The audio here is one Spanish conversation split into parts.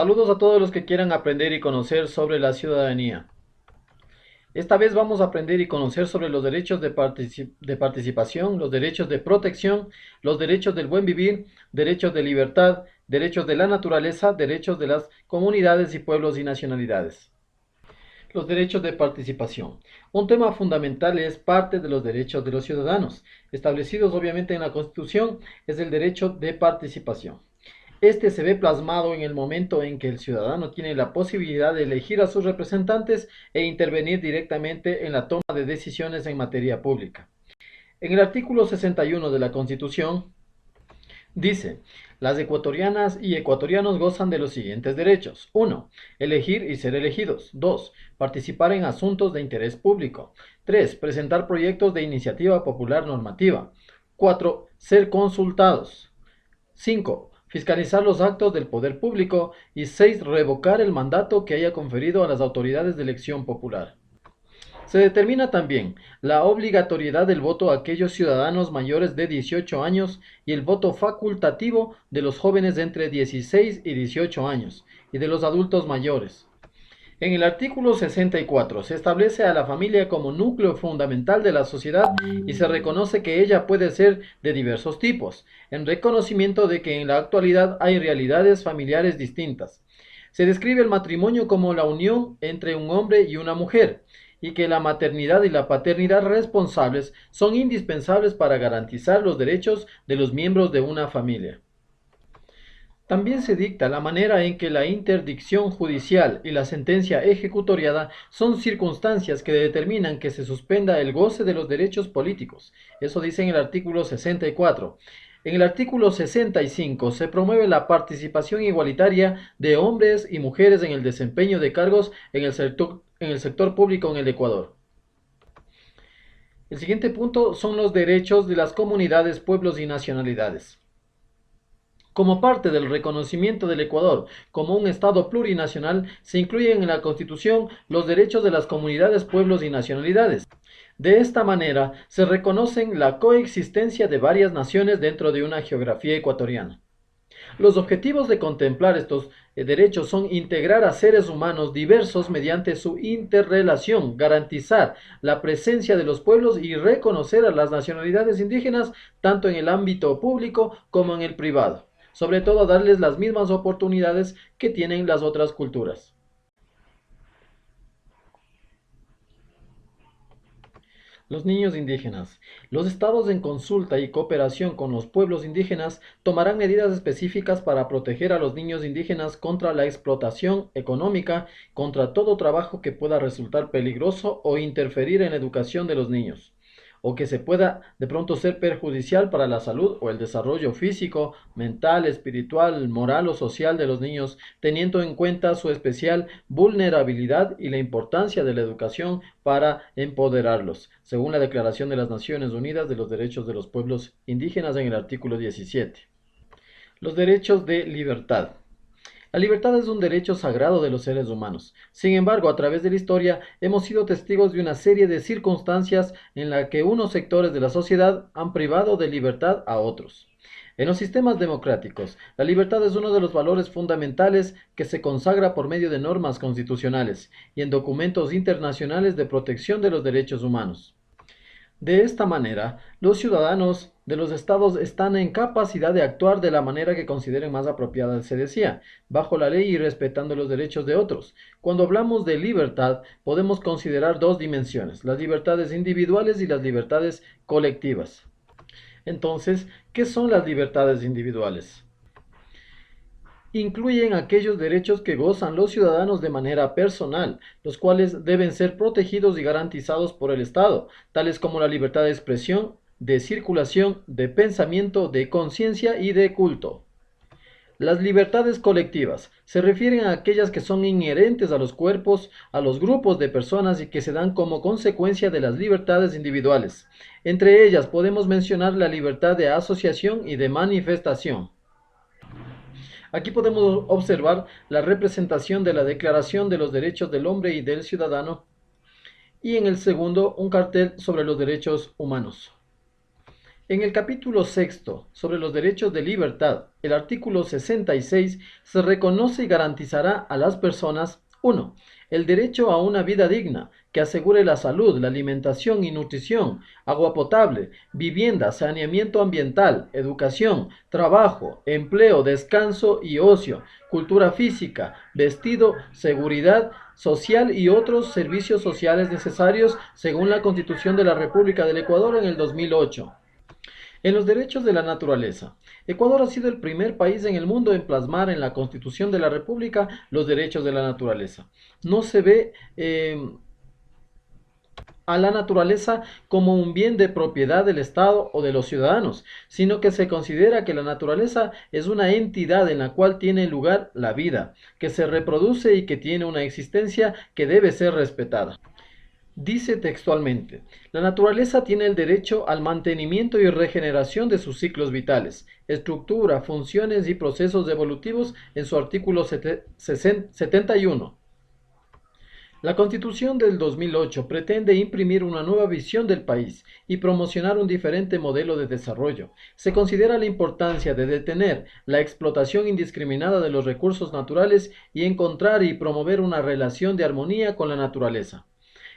Saludos a todos los que quieran aprender y conocer sobre la ciudadanía. Esta vez vamos a aprender y conocer sobre los derechos de participación, los derechos de protección, los derechos del buen vivir, derechos de libertad, derechos de la naturaleza, derechos de las comunidades y pueblos y nacionalidades. Los derechos de participación. Un tema fundamental es parte de los derechos de los ciudadanos, establecidos obviamente en la Constitución, es el derecho de participación. Este se ve plasmado en el momento en que el ciudadano tiene la posibilidad de elegir a sus representantes e intervenir directamente en la toma de decisiones en materia pública. En el artículo 61 de la Constitución dice: las ecuatorianas y ecuatorianos gozan de los siguientes derechos. 1. Elegir y ser elegidos. 2. Participar en asuntos de interés público. 3. Presentar proyectos de iniciativa popular normativa. 4. Ser consultados. 5. Fiscalizar los actos del poder público. Y 6. Revocar el mandato que haya conferido a las autoridades de elección popular. Se determina también la obligatoriedad del voto a aquellos ciudadanos mayores de 18 años y el voto facultativo de los jóvenes de entre 16 y 18 años y de los adultos mayores. En el artículo 64 se establece a la familia como núcleo fundamental de la sociedad y se reconoce que ella puede ser de diversos tipos, en reconocimiento de que en la actualidad hay realidades familiares distintas. Se describe el matrimonio como la unión entre un hombre y una mujer, y que la maternidad y la paternidad responsables son indispensables para garantizar los derechos de los miembros de una familia. También se dicta la manera en que la interdicción judicial y la sentencia ejecutoriada son circunstancias que determinan que se suspenda el goce de los derechos políticos. Eso dice en el artículo 64. En el artículo 65 se promueve la participación igualitaria de hombres y mujeres en el desempeño de cargos en el sector público en el Ecuador. El siguiente punto son los derechos de las comunidades, pueblos y nacionalidades. Como parte del reconocimiento del Ecuador como un Estado plurinacional, se incluyen en la Constitución los derechos de las comunidades, pueblos y nacionalidades. De esta manera, se reconocen la coexistencia de varias naciones dentro de una geografía ecuatoriana. Los objetivos de contemplar estos derechos son integrar a seres humanos diversos mediante su interrelación, garantizar la presencia de los pueblos y reconocer a las nacionalidades indígenas tanto en el ámbito público como en el privado. Sobre todo darles las mismas oportunidades que tienen las otras culturas. Los niños indígenas. Los estados en consulta y cooperación con los pueblos indígenas tomarán medidas específicas para proteger a los niños indígenas contra la explotación económica, contra todo trabajo que pueda resultar peligroso o interferir en la educación de los niños, o que se pueda de pronto ser perjudicial para la salud o el desarrollo físico, mental, espiritual, moral o social de los niños, teniendo en cuenta su especial vulnerabilidad y la importancia de la educación para empoderarlos, según la Declaración de las Naciones Unidas de los Derechos de los Pueblos Indígenas en el artículo 17. Los derechos de libertad. La libertad es un derecho sagrado de los seres humanos. Sin embargo, a través de la historia hemos sido testigos de una serie de circunstancias en las que unos sectores de la sociedad han privado de libertad a otros. En los sistemas democráticos, la libertad es uno de los valores fundamentales que se consagra por medio de normas constitucionales y en documentos internacionales de protección de los derechos humanos. De esta manera, los ciudadanos de los estados están en capacidad de actuar de la manera que consideren más apropiada, se decía, bajo la ley y respetando los derechos de otros. Cuando hablamos de libertad, podemos considerar dos dimensiones: las libertades individuales y las libertades colectivas. Entonces, ¿qué son las libertades individuales? Incluyen aquellos derechos que gozan los ciudadanos de manera personal, los cuales deben ser protegidos y garantizados por el Estado, tales como la libertad de expresión, de circulación, de pensamiento, de conciencia y de culto. Las libertades colectivas se refieren a aquellas que son inherentes a los cuerpos, a los grupos de personas y que se dan como consecuencia de las libertades individuales. Entre ellas podemos mencionar la libertad de asociación y de manifestación. Aquí podemos observar la representación de la Declaración de los Derechos del Hombre y del Ciudadano y en el segundo un cartel sobre los derechos humanos. En el capítulo sexto, sobre los derechos de libertad, el artículo 66 se reconoce y garantizará a las personas: 1. El derecho a una vida digna, que asegure la salud, la alimentación y nutrición, agua potable, vivienda, saneamiento ambiental, educación, trabajo, empleo, descanso y ocio, cultura física, vestido, seguridad social y otros servicios sociales necesarios según la Constitución de la República del Ecuador en el 2008. En los derechos de la naturaleza, Ecuador ha sido el primer país en el mundo en plasmar en la Constitución de la República los derechos de la naturaleza. No se ve a la naturaleza como un bien de propiedad del Estado o de los ciudadanos, sino que se considera que la naturaleza es una entidad en la cual tiene lugar la vida, que se reproduce y que tiene una existencia que debe ser respetada. Dice textualmente: la naturaleza tiene el derecho al mantenimiento y regeneración de sus ciclos vitales, estructura, funciones y procesos evolutivos en su artículo 71. La Constitución del 2008 pretende imprimir una nueva visión del país y promocionar un diferente modelo de desarrollo. Se considera la importancia de detener la explotación indiscriminada de los recursos naturales y encontrar y promover una relación de armonía con la naturaleza.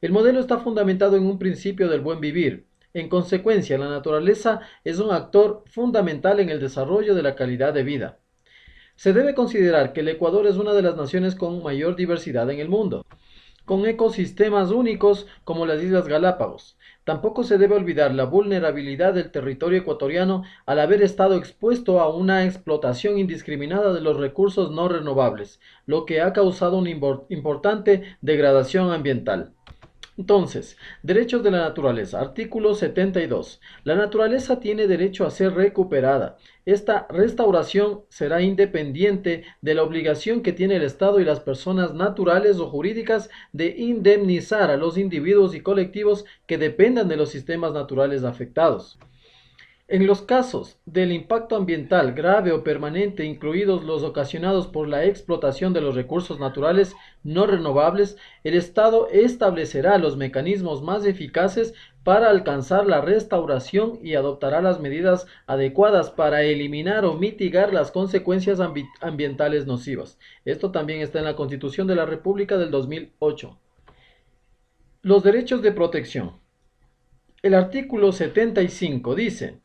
El modelo está fundamentado en un principio del buen vivir. En consecuencia, la naturaleza es un actor fundamental en el desarrollo de la calidad de vida. Se debe considerar que el Ecuador es una de las naciones con mayor diversidad en el mundo, con ecosistemas únicos como las Islas Galápagos. Tampoco se debe olvidar la vulnerabilidad del territorio ecuatoriano al haber estado expuesto a una explotación indiscriminada de los recursos no renovables, lo que ha causado una importante degradación ambiental. Entonces, derechos de la naturaleza. Artículo 72. La naturaleza tiene derecho a ser recuperada. Esta restauración será independiente de la obligación que tiene el Estado y las personas naturales o jurídicas de indemnizar a los individuos y colectivos que dependan de los sistemas naturales afectados. En los casos del impacto ambiental grave o permanente, incluidos los ocasionados por la explotación de los recursos naturales no renovables, el Estado establecerá los mecanismos más eficaces para alcanzar la restauración y adoptará las medidas adecuadas para eliminar o mitigar las consecuencias ambientales nocivas. Esto también está en la Constitución de la República del 2008. Los derechos de protección. El artículo 75 dice: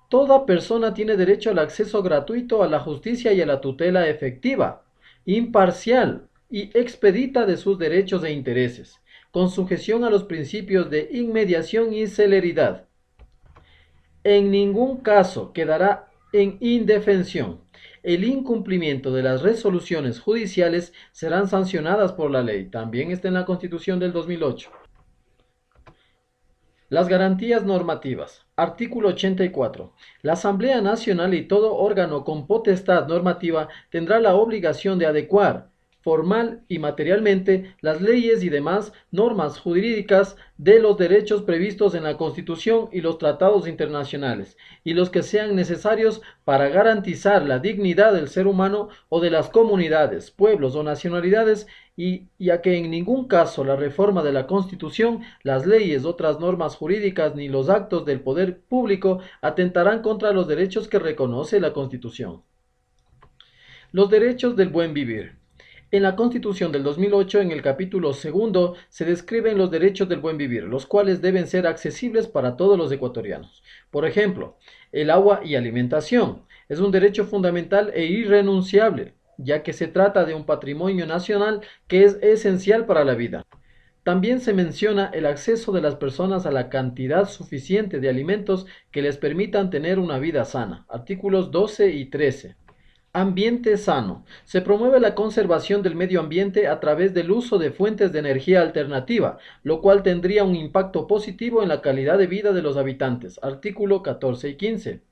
toda persona tiene derecho al acceso gratuito a la justicia y a la tutela efectiva, imparcial y expedita de sus derechos e intereses, con sujeción a los principios de inmediación y celeridad. En ningún caso quedará en indefensión. El incumplimiento de las resoluciones judiciales serán sancionadas por la ley. También está en la Constitución del 2008. Las garantías normativas. Artículo 84. La Asamblea Nacional y todo órgano con potestad normativa tendrá la obligación de adecuar, formal y materialmente, las leyes y demás normas jurídicas de los derechos previstos en la Constitución y los tratados internacionales, y los que sean necesarios para garantizar la dignidad del ser humano o de las comunidades, pueblos o nacionalidades, y a que en ningún caso la reforma de la Constitución, las leyes, otras normas jurídicas ni los actos del poder público atentarán contra los derechos que reconoce la Constitución. Los derechos del buen vivir. En la Constitución del 2008, en el capítulo segundo, se describen los derechos del buen vivir, los cuales deben ser accesibles para todos los ecuatorianos. Por ejemplo, el agua y alimentación es un derecho fundamental e irrenunciable, ya que se trata de un patrimonio nacional que es esencial para la vida. También se menciona el acceso de las personas a la cantidad suficiente de alimentos que les permitan tener una vida sana. Artículos 12 y 13. Ambiente sano. Se promueve la conservación del medio ambiente a través del uso de fuentes de energía alternativa, lo cual tendría un impacto positivo en la calidad de vida de los habitantes. Artículo 14 y 15.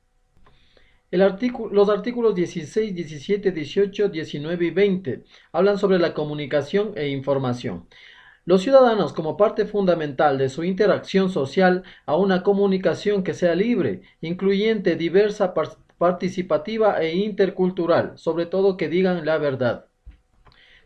Los artículos 16, 17, 18, 19 y 20 hablan sobre la comunicación e información. Los ciudadanos, como parte fundamental de su interacción social, a una comunicación que sea libre, incluyente, diversa, participativa e intercultural, sobre todo que digan la verdad.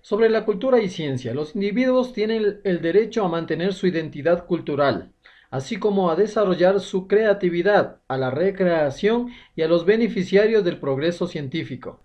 Sobre la cultura y ciencia, los individuos tienen el derecho a mantener su identidad cultural, así como a desarrollar su creatividad, a la recreación y a los beneficiarios del progreso científico.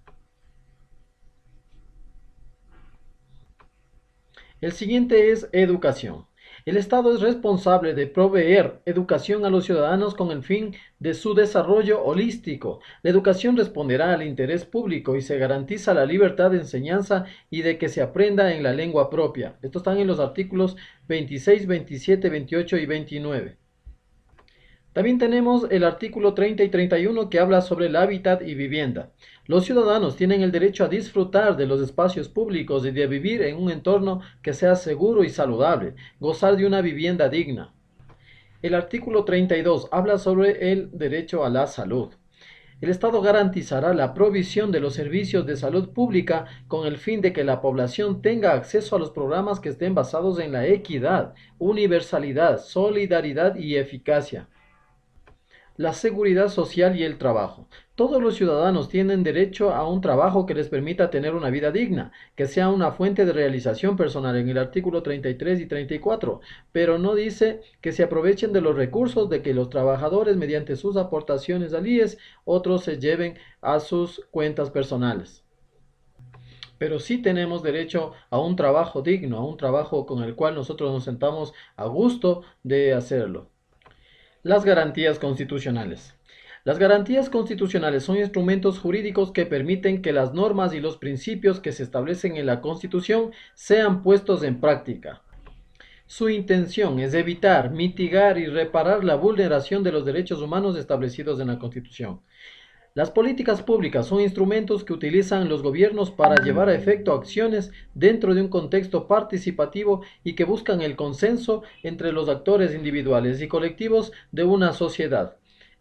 El siguiente es educación. El Estado es responsable de proveer educación a los ciudadanos con el fin de su desarrollo holístico. La educación responderá al interés público y se garantiza la libertad de enseñanza y de que se aprenda en la lengua propia. Estos están en los artículos 26, 27, 28 y 29. También tenemos el artículo 30 y 31 que habla sobre el hábitat y vivienda. Los ciudadanos tienen el derecho a disfrutar de los espacios públicos y de vivir en un entorno que sea seguro y saludable, gozar de una vivienda digna. El artículo 32 habla sobre el derecho a la salud. El Estado garantizará la provisión de los servicios de salud pública con el fin de que la población tenga acceso a los programas que estén basados en la equidad, universalidad, solidaridad y eficacia. La seguridad social y el trabajo. Todos los ciudadanos tienen derecho a un trabajo que les permita tener una vida digna, que sea una fuente de realización personal en el artículo 33 y 34, pero no dice que se aprovechen de los recursos de que los trabajadores mediante sus aportaciones al IES, otros se lleven a sus cuentas personales. Pero sí tenemos derecho a un trabajo digno, a un trabajo con el cual nosotros nos sentamos a gusto de hacerlo. Las garantías constitucionales. Las garantías constitucionales son instrumentos jurídicos que permiten que las normas y los principios que se establecen en la Constitución sean puestos en práctica. Su intención es evitar, mitigar y reparar la vulneración de los derechos humanos establecidos en la Constitución. Las políticas públicas son instrumentos que utilizan los gobiernos para llevar a efecto acciones dentro de un contexto participativo y que buscan el consenso entre los actores individuales y colectivos de una sociedad.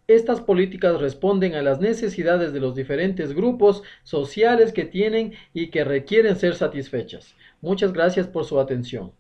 Estas políticas responden a las necesidades de los diferentes grupos sociales que tienen y que requieren ser satisfechas. Muchas gracias por su atención.